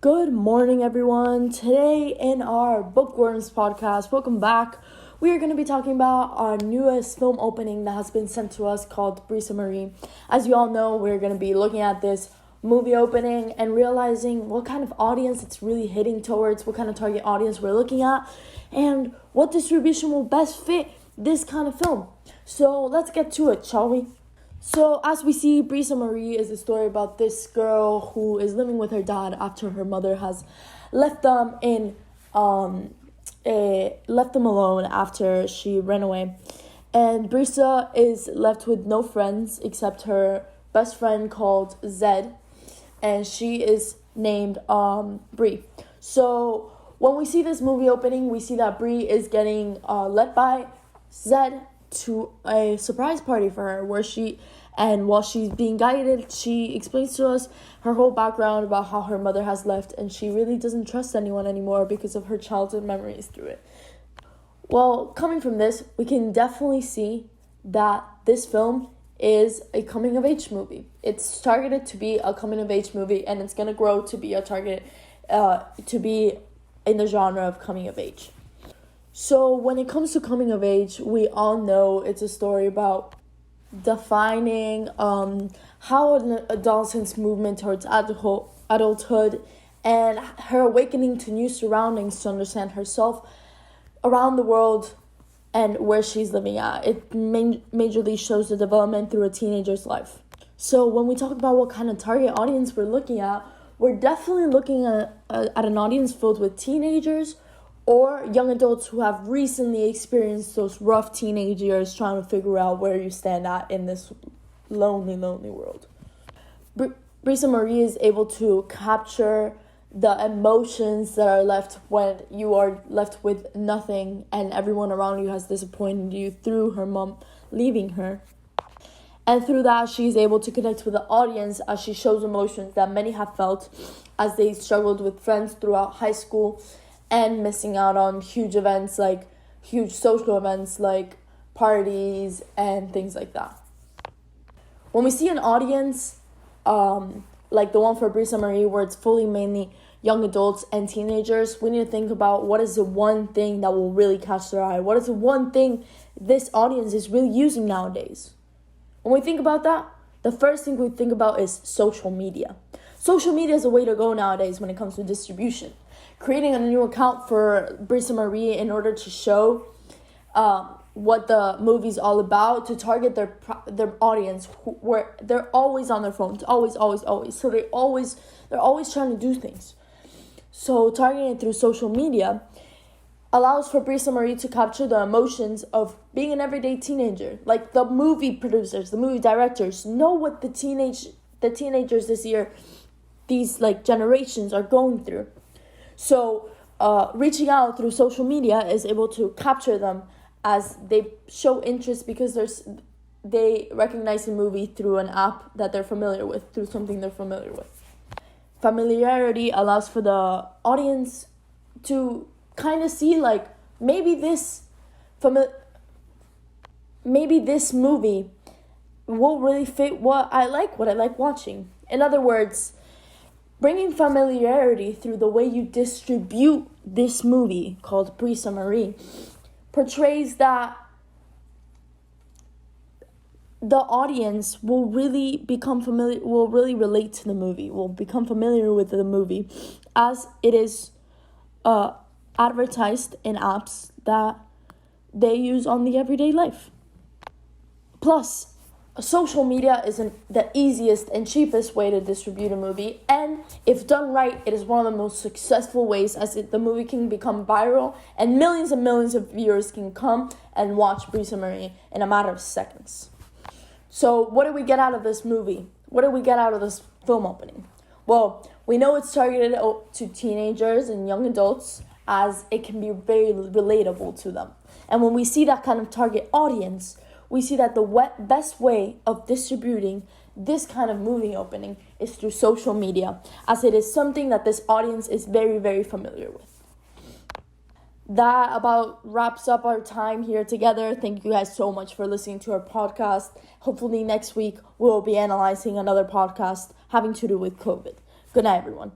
Good morning, everyone. Today in our BookWorms podcast, welcome back. We are going to be talking about our newest film opening that has been sent to us called Brisa Marie. As you all know, we're going to be looking at this movie opening and realizing what kind of audience it's really hitting towards, what kind of target audience we're looking at, and what distribution will best fit this kind of film. So let's get to it, shall we? So as we see, Brisa Marie is a story about this girl who is living with her dad after her mother has left them alone after she ran away. And Brisa is left with no friends except her best friend called Zed, and she is named Bree. So when we see this movie opening, we see that Bree is getting led by Zed to a surprise party for her, while she's being guided, she explains to us her whole background about how her mother has left and she really doesn't trust anyone anymore because of her childhood memories through it. Well, coming from this, we can definitely see that this film is a coming-of-age movie. It's targeted to be a coming-of-age movie, and it's going to grow to be to be in the genre of coming-of-age. So when it comes to coming of age, we all know it's a story about defining how an adolescent's movement towards adulthood and her awakening to new surroundings to understand herself around the world and where she's living at. It majorly shows the development through a teenager's life. So when we talk about what kind of target audience we're looking at, we're definitely looking at an audience filled with teenagers or young adults who have recently experienced those rough teenage years trying to figure out where you stand at in this lonely world. Brisa Marie is able to capture the emotions that are left when you are left with nothing and everyone around you has disappointed you through her mom leaving her. And through that, she's able to connect with the audience as she shows emotions that many have felt as they struggled with friends throughout high school and missing out on huge social events like parties and things like that. When we see an audience like the one for Brisa Marie, where it's fully mainly young adults and teenagers, we need to think about what is the one thing that will really catch their eye. What is the one thing this audience is really using nowadays? When we think about that, the first thing we think about is social media. Social media is a way to go nowadays when it comes to distribution. Creating a new account for Brisa Marie in order to show what the movie's all about, to target their audience where they're always on their phones, always. So they're always trying to do things. So targeting it through social media allows for Brisa Marie to capture the emotions of being an everyday teenager. Like the movie producers, the movie directors know what the teenagers this year, these generations are going through. So reaching out through social media is able to capture them as they show interest because they recognize the movie through an app that they're familiar with, through something they're familiar with. Familiarity allows for the audience to kind of see maybe this movie will really fit what I like watching. In other words, bringing familiarity through the way you distribute this movie called Brisa Marie portrays that the audience will really become familiar, will really relate to the movie, will become familiar with the movie as it is advertised in apps that they use on the everyday life. Plus, social media isn't the easiest and cheapest way to distribute a movie, and if done right, it is one of the most successful ways as the movie can become viral and millions of viewers can come and watch Brisa Marie in a matter of seconds. So what did we get out of this movie? What did we get out of this film opening? Well, we know it's targeted to teenagers and young adults as it can be very relatable to them. And when we see that kind of target audience, we see that the best way of distributing this kind of movie opening is through social media, as it is something that this audience is very familiar with. That about wraps up our time here together. Thank you guys so much for listening to our podcast. Hopefully next week we'll be analyzing another podcast having to do with COVID. Good night, everyone.